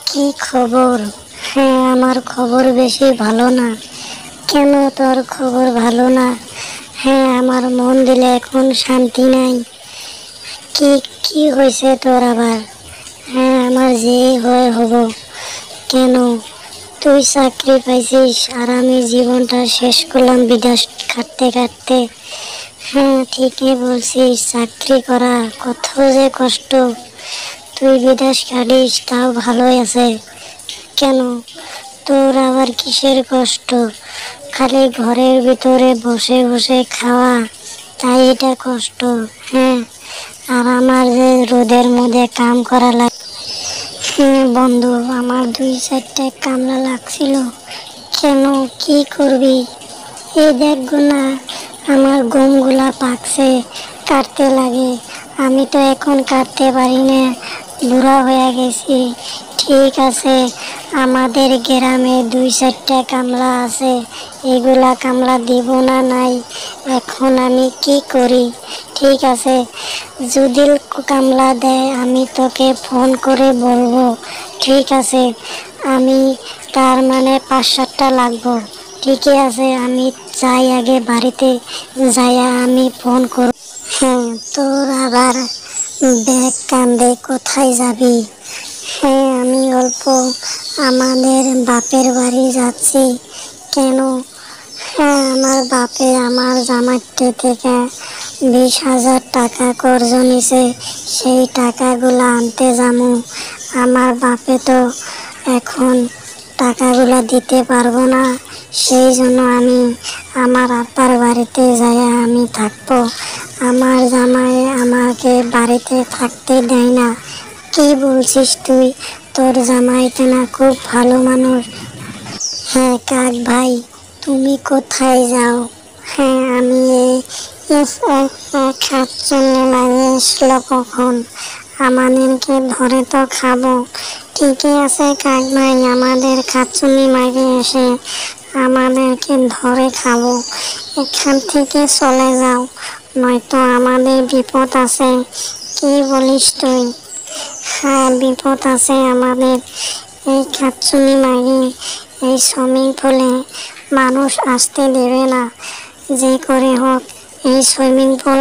কি খবর? হ্যাঁ, আমার খবর বেশি ভালো না। কেন তোর খবর ভালো না? হ্যাঁ, আমার মন দিলে এখন শান্তি নাই। কি কি হয়েছে তোর আবার? হ্যাঁ, আমার যে হয় হব। কেন? তুই চাকরি পাইছিস আর আমি জীবনটা শেষ করলাম বিদেশ কাটতে কাটতে। হ্যাঁ, ঠিকই বলছিস, চাকরি করা কত যে কষ্ট। তুই বিদেশ কাটিস তাও ভালোই আছে। কেন? তোর আবার কিসের কষ্ট? খালি ঘরের ভিতরে বসে বসে খাওয়া, তাই এটা কষ্ট? হ্যাঁ, আর আমার যে রোদের মধ্যে কাম করা লাগে। হ্যাঁ বন্ধু, আমার 2-4টা কামলা লাগছিল। কেন, কি করবি? এই দেখো না, আমার গমগুলা পাকছে, কাটতে লাগে। আমি তো এখন কাটতে পারি না, বুড়া হয়ে গেছি। ঠিক আছে, আমাদের গ্রামে 2-4টা কামলা আছে, এগুলা কামলা দিব না নাই? এখন আমি কি করি? ঠিক আছে, যদি কামলা দেয় আমি তোকে ফোন করে বলবো। ঠিক আছে, আমি তার মানে 5-7টা লাগবো। ঠিকই আছে, আমি যাই আগে বাড়িতে, যাইয়া আমি ফোন করব। হ্যাঁ, তোর আবার ব্যাগ কান্দে, কোথায় যাবি? হ্যাঁ, আমি অল্প আমাদের বাপের বাড়ি যাচ্ছি। কেন? হ্যাঁ, আমার বাপে আমার জামাইকে থেকে 20,000 টাকা কর্জ নিছে, সেই টাকাগুলো আনতে যামু। আমার বাপে তো এখন টাকাগুলো দিতে পারবো না, সেই জন্য আমি আমার আব্বার বাড়িতে যাই আমি থাকবো। আমার জামাই আমাকে বাড়িতে থাকতে দেয় না। কি বলছিস তুই? তোর জামাই তো না খুব ভালো মানুষ। হ্যাঁ কাক ভাই, তুমি কোথায় যাও? হ্যাঁ, আমি খাচ্ছুনি মারিয়ে আসলো কখন? আমাদেরকে ধরে তো খাবো। ঠিকই আছে কাক ভাই, আমাদের খাচ্ছুনি মারিয়ে এসে আমাদেরকে ধরে খাবো। এখান থেকে চলে যাও, নয়তো আমাদের বিপদ আছে। কি বলিস তুই? হ্যাঁ, বিপদ আছে আমাদের। এই খাচ্ছুনি মারি এই সুইমিং পুলে মানুষ আসতে দেবে না। যে করে হোক এই সুইমিং পুল